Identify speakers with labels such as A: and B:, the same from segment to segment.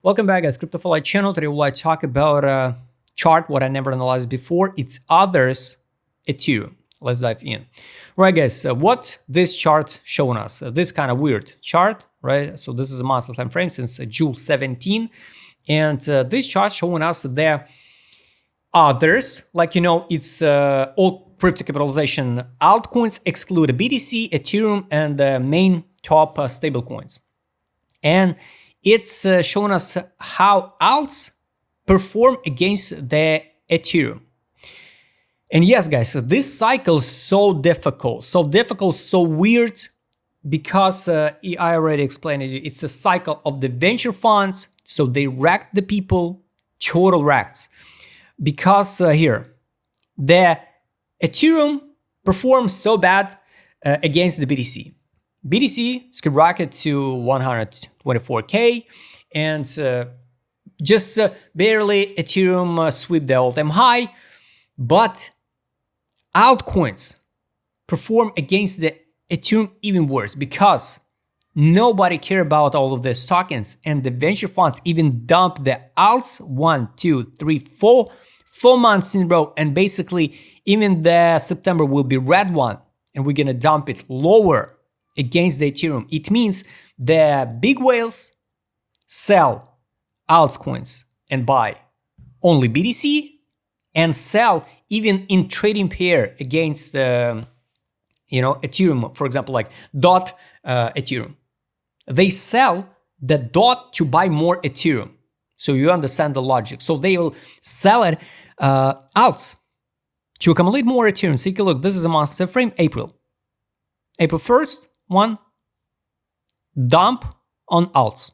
A: Welcome back, guys. CryptoFly channel. Today we'll talk about a chart what I never analyzed before. It's others Ethereum. Let's dive in. Right, guys. What this chart showing us? This kind of weird chart, right? So this is a monthly time frame since June 17, and this chart showing us the others, like it's all crypto capitalization altcoins exclude BTC, Ethereum, and the main top stable coins, and it's showing us how alts perform against the Ethereum. And yes, guys, so this cycle is so difficult, so weird, because I already explained it. It's a cycle of the venture funds, so they wrecked the people, total wrecks. Because here, the Ethereum performs so bad against the BTC. BTC skyrocketed to 124K, and just barely Ethereum sweep the all-time high. But altcoins perform against the Ethereum even worse, because nobody care about all of these tokens, and the venture funds even dump the alts 4 months in a row, and basically even the September will be red one, and we're gonna dump it lower against the Ethereum. It means the big whales sell altcoins and buy only BTC, and sell even in trading pair against Ethereum, for example, like DOT Ethereum. They sell the DOT to buy more Ethereum. So you understand the logic. So they will sell it alts to accumulate more Ethereum. Take a look. This is a monster frame. April 1st, one dump on alts.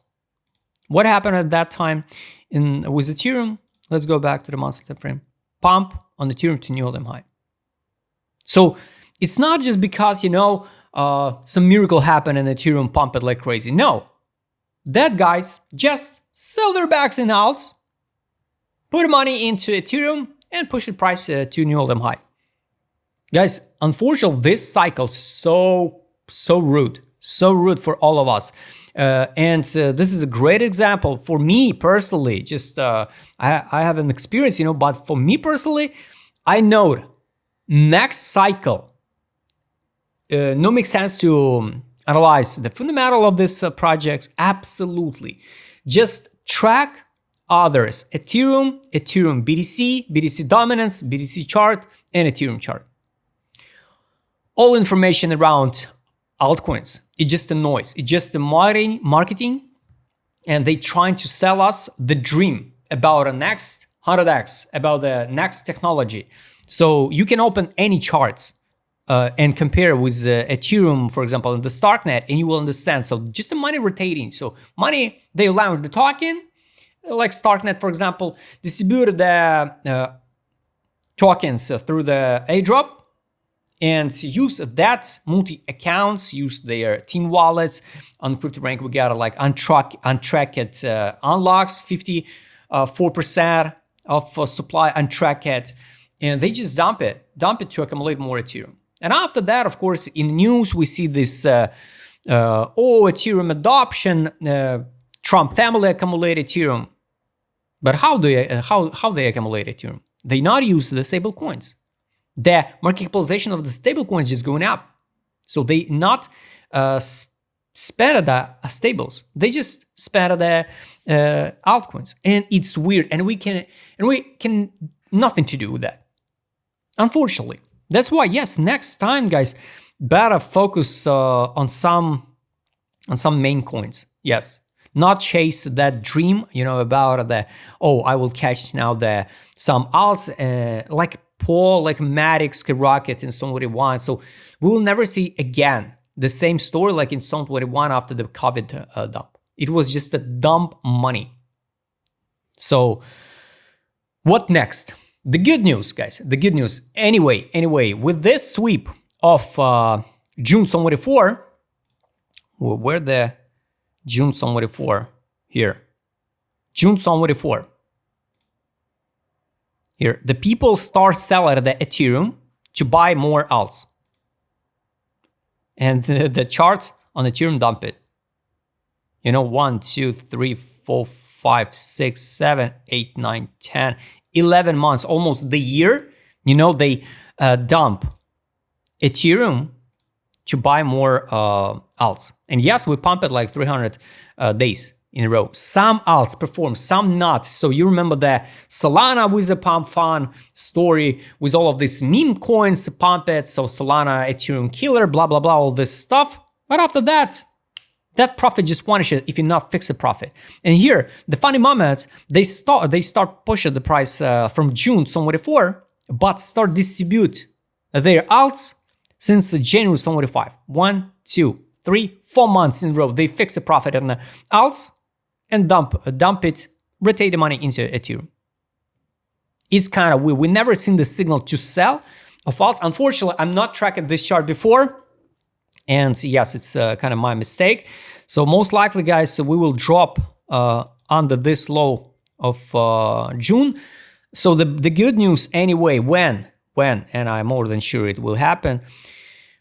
A: What happened at that time with Ethereum? Let's go back to the monster frame. Pump on Ethereum to new all-time high. So it's not just because some miracle happened and Ethereum pumped it like crazy. No, that guys just sell their bags in alts, put money into Ethereum, and push the price to new all-time high. Guys, unfortunately, this cycle so rude for all of us. And this is a great example for me personally. Just I have an experience, but for me personally, I know next cycle, no makes sense to analyze the fundamental of these projects. Absolutely. Just track others: Ethereum, BTC, BTC dominance, BTC chart, and Ethereum chart. All information around altcoins, it's just a noise. It's just the marketing, and they trying to sell us the dream about a next 100x, about the next technology. So you can open any charts and compare with Ethereum, for example, in the Starknet, and you will understand. So just the money rotating. So money, they allow the token, like Starknet, for example, distribute the tokens through the airdrop, and use that multi-accounts, use their team wallets. On CryptoRank, we got like untracked unlocks, 54% of supply untracked, and they just dump it to accumulate more Ethereum. And after that, of course, in the news, we see this Ethereum adoption, Trump family accumulate Ethereum. But how they accumulate Ethereum? They not use the stable coins. The market capitalization of the stable coins is going up. So they not spend the stables. They just spend the altcoins. And it's weird. And we can nothing to do with that, unfortunately. That's why, yes, next time, guys, better focus on some main coins. Yes. Not chase that dream, about I will catch now some alts like Paul, like Matic, skyrocket in Stone 21. So we will never see again the same story like in Stone 21 after the COVID dump. It was just a dump money. So what next? The good news, guys, the good news. Anyway, with this sweep of June 24, where the June 24 here, June 24. Here, the people start selling the Ethereum to buy more alts. And the chart on Ethereum dump it. 1, 2, 3, 4, 5, 6, 7, 8, 9, 10, 11 months, almost the year, you know, they dump Ethereum to buy more alts. And yes, we pump it like 300 days in a row. Some alts perform, some not. So you remember the Solana with the pump fun story with all of these meme coins pump it. So Solana, Ethereum killer, blah, blah, blah, all this stuff. But after that, that profit just vanishes if you not fix the profit. And here, the funny moments, they start pushing the price from June 2024, but start distribute their alts since January 2025. 1, 2, 3, 4 months in a row. They fix the profit on the alts and dump it, rotate the money into Ethereum. It's kind of weird. We never seen the signal to sell of alts. Unfortunately, I'm not tracking this chart before. And yes, it's kind of my mistake. So most likely, guys, we will drop under this low of June. So the good news anyway, when, and I'm more than sure it will happen,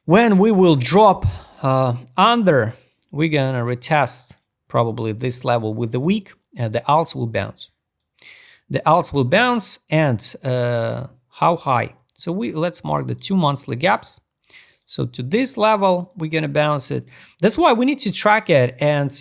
A: when we will drop under, we're gonna retest probably this level with the week, and the alts will bounce. The alts will bounce, and how high? So let's mark the 2 monthly gaps. So to this level, we're gonna bounce it. That's why we need to track it. And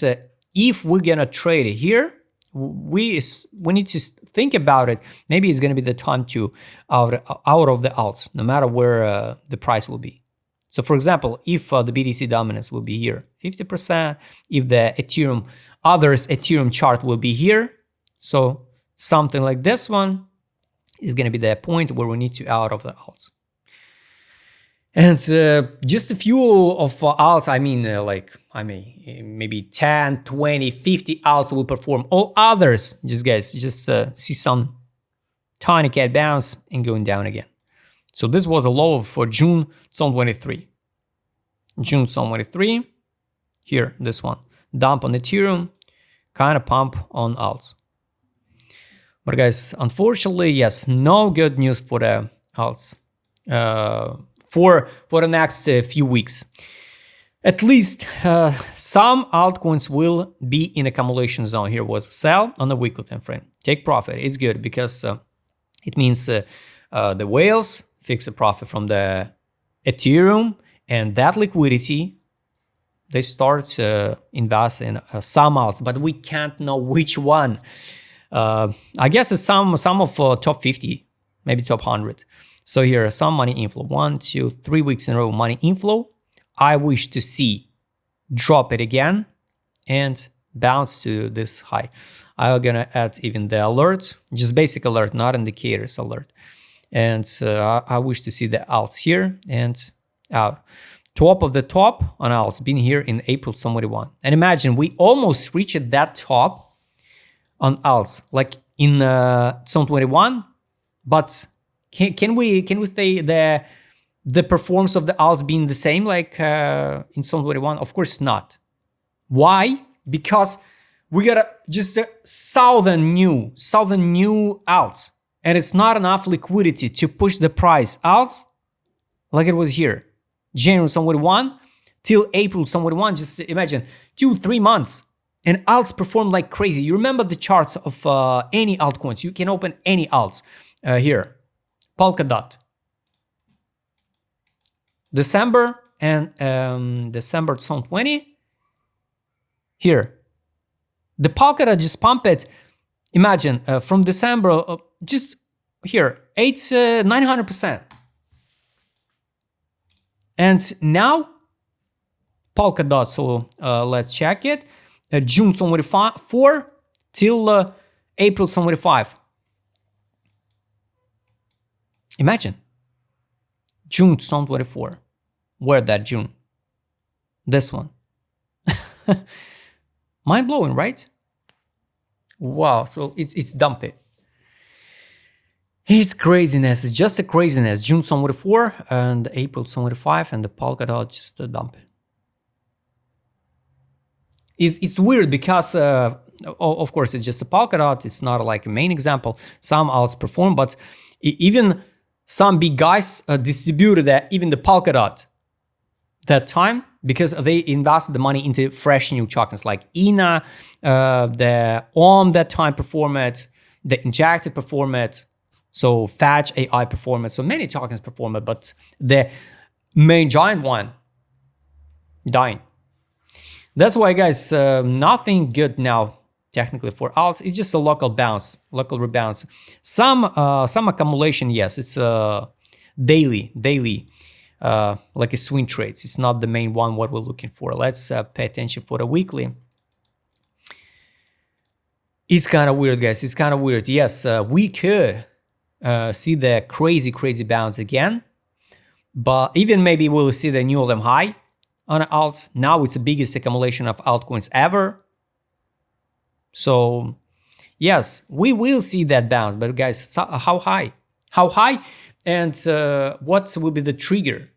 A: if we're gonna trade it here, we need to think about it. Maybe it's gonna be the time to out of the alts, no matter where the price will be. So for example, if the BTC dominance will be here, 50%, if the Ethereum chart will be here, so something like this one is gonna be the point where we need to out of the alts. And just a few of alts, maybe 10, 20, 50 alts will perform. All others, just see some tiny cat bounce and going down again. So this was a low for June 2023. June 2023, here, this one. Dump on Ethereum, kind of pump on alts. But guys, unfortunately, yes, no good news for the alts. For the next few weeks. At least some altcoins will be in accumulation zone. Here was sell on the weekly time frame. Take profit. It's good because it means the whales fix a profit from the Ethereum, and that liquidity, they start invest in some alts, but we can't know which one. I guess it's some of top 50, maybe top 100. So here, some money inflow, 1, 2, 3 weeks in a row, money inflow. I wish to see drop it again and bounce to this high. I'm gonna add even the alert, just basic alert, not indicators alert. And I wish to see the alts here and out. Top of the top on alts, been here in April 2021. And imagine, we almost reached that top on alts, like in 2021, but Can we say the performance of the alts being the same like in 2021? Of course not. Why? Because we got just a thousand new alts, and it's not enough liquidity to push the price alts like it was here, January 2021 till April 2021. Just imagine 2-3 months, and alts perform like crazy. You remember the charts of any altcoins? You can open any alts here. Polkadot, December and December 2020. Here, the Polkadot just pump it. Imagine from December, just here, 900%. And now Polkadot. So let's check it. June 2024 till April 2025. Imagine, June 2024, where that June? This one. Mind-blowing, right? Wow, so it's dumping. It's craziness, it's just a craziness. June 2024 and April 2025 and the Polkadot just dump it. It's weird because, of course, it's just a Polkadot. It's not like a main example. Some alts perform, but even some big guys distributed that, even the Polkadot that time, because they invested the money into fresh new tokens like INA, the OM that time performance, the injected performance, so Fetch AI performance. So many tokens perform it, but the main giant one dying. That's why, guys, nothing good now technically for alts. It's just a local bounce, local rebounds. Some accumulation, yes, it's daily, like a swing trades. It's not the main one what we're looking for. Let's pay attention for the weekly. It's kind of weird, guys. It's kind of weird. Yes, we could see the crazy bounce again, but even maybe we'll see the new all-time high on alts. Now it's the biggest accumulation of altcoins ever. So yes, we will see that bounce, but guys, how high? How high? And what will be the trigger?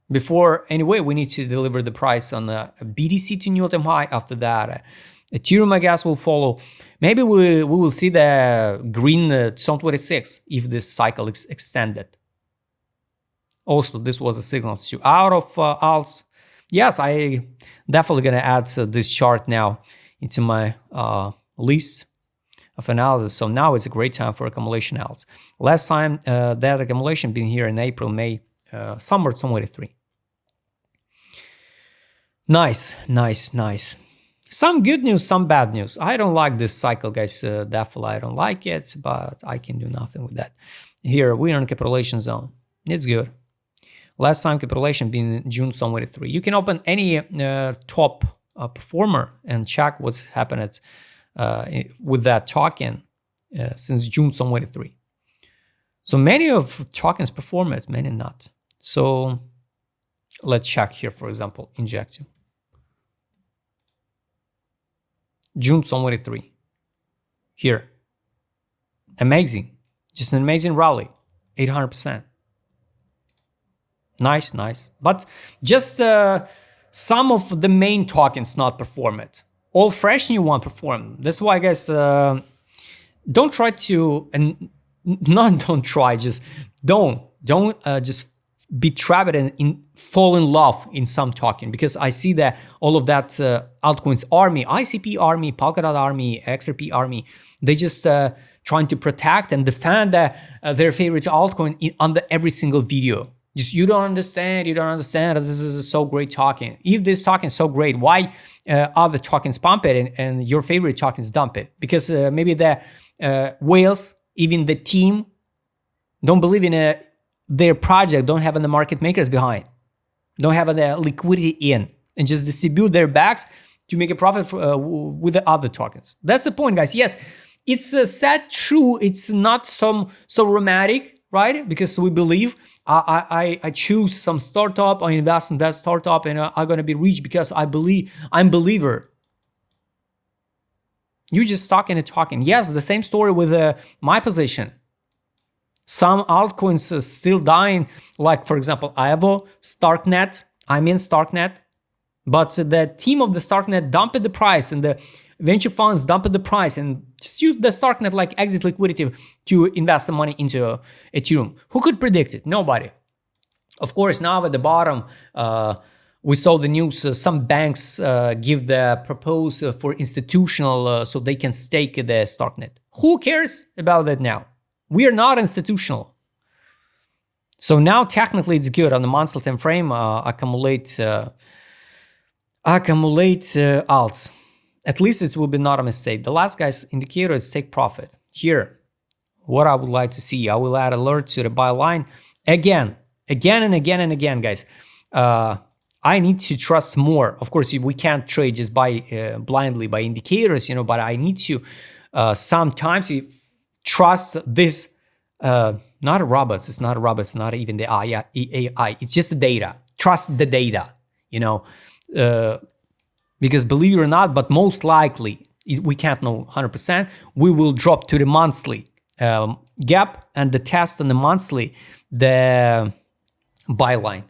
A: Before, anyway, we need to deliver the price on the BTC to new all-time high. After that, Ethereum, I guess, will follow. Maybe we will see the green 26 if this cycle is extended. Also, this was a signal to out of alts. Yes, I definitely gonna add this chart now into my list of analysis. So now it's a great time for accumulation alts. Last time that accumulation been here in April, May, somewhere 23. Nice. Some good news, some bad news. I don't like this cycle, guys. Definitely, I don't like it, but I can do nothing with that. Here, we're in capitulation zone. It's good. Last time capitulation been June 23. You can open any top performer and check what's happened with that token since June 23. So many of tokens perform it, many not. So let's check here, for example, Injective. June 23. Here. Amazing. Just an amazing rally. 800%. Nice. But just some of the main tokens not perform it. All fresh new one perform. That's why, guys, don't try to, and not don't try, just don't just be trapped and fall in love in some token, because I see that all of that altcoins army, ICP army, Polkadot army, XRP army, they just trying to protect and defend their favorite altcoin under every single video. Just you don't understand. This is so great token. If this token is so great, why other tokens pump it and your favorite tokens dump it? Because maybe the whales, even the team, don't believe in their project, don't have the market makers behind, don't have the liquidity in, and just distribute their bags to make a profit with the other tokens. That's the point, guys. Yes, it's sad, true. It's not so romantic, right? Because we believe I choose some startup, I invest in that startup, and I'm gonna be rich because I believe. I'm believer. You just talking and talking. Yes, the same story with my position. Some altcoins are still dying, like for example, Avo, Starknet. I'm in Starknet, but the team of the Starknet dumped the price, and the venture funds dumped the price, and just use the Starknet like exit liquidity to invest the money into Ethereum. Who could predict it? Nobody. Of course, now at the bottom, we saw the news. Some banks give the proposal for institutional so they can stake the Starknet. Who cares about that now? We are not institutional. So now technically it's good on the monthly time frame. Accumulate alts. At least it will be not a mistake. The last, guys, indicator is take profit. Here, what I would like to see, I will add alert to the buy line again and again, guys. I need to trust more. Of course, we can't trade just by blindly by indicators, but I need to sometimes trust this. Not a robots. It's not a robots. It's not even the AI. It's just the data. Trust the data. Because believe it or not, but most likely, we can't know 100%, we will drop to the monthly gap and the test on the monthly, the buy line.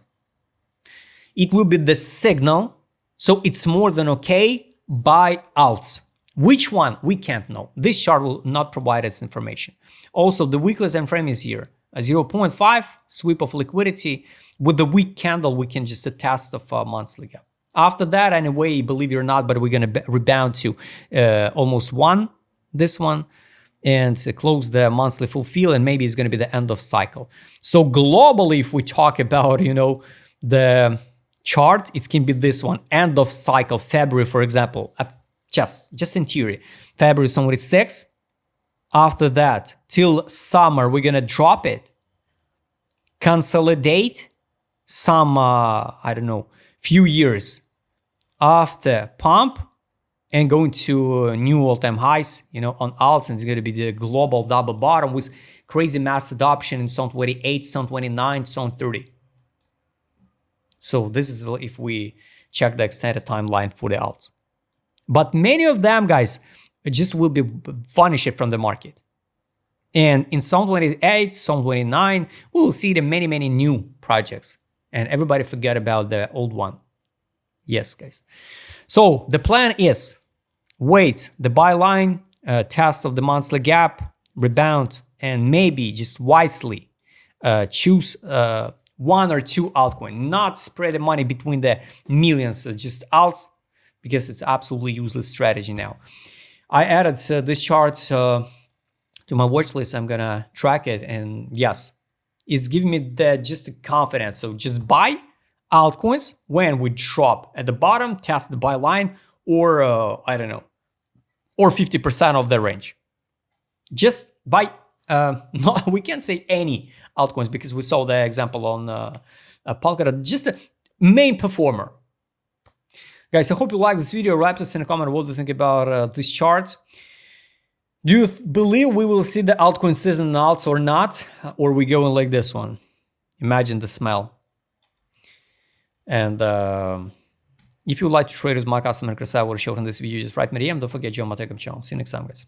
A: It will be the signal, so it's more than okay, buy alts. Which one? We can't know. This chart will not provide us information. Also, the weekly time frame is here. A 0.5 sweep of liquidity. With the weak candle, we can just a test of a monthly gap. After that, anyway, believe it or not, but we're going to rebound to almost 1, this one, and close the monthly fulfill, and maybe it's going to be the end of cycle. So globally, if we talk about, the chart, it can be this one, end of cycle, February, for example, just in theory, February somewhere 6. After that, till summer, we're going to drop it, consolidate some, I don't know, few years after pump, and going to new all-time highs, on alts, and it's going to be the global double bottom with crazy mass adoption in 2028, 2029, 2030. So this is if we check the extended timeline for the alts. But many of them, guys, just will be vanished from the market. And in 2028, 2029, we will see the many, many new projects. And everybody forget about the old one. Yes, guys. So the plan is wait the buy line, test of the monthly gap, rebound, and maybe just wisely choose 1 or 2 altcoin, not spread the money between the millions, just alts, because it's absolutely useless strategy now. I added this chart to my watch list. I'm gonna track it, and yes, it's giving me just the confidence. So just buy altcoins when we drop at the bottom, test the buy line, or I don't know, or 50% of the range. Just buy. No, we can't say any altcoins because we saw the example on Polkadot. Just a main performer. Guys, I hope you like this video. Write us in a comment what do you think about this chart. Do you believe we will see the altcoin season in alts or not? Or we going like this one? Imagine the smell. And if you would like to trade with my customer Krasava or showed in this video, just write me a DM. Don't forget, join my Telegram channel. See you next time, guys.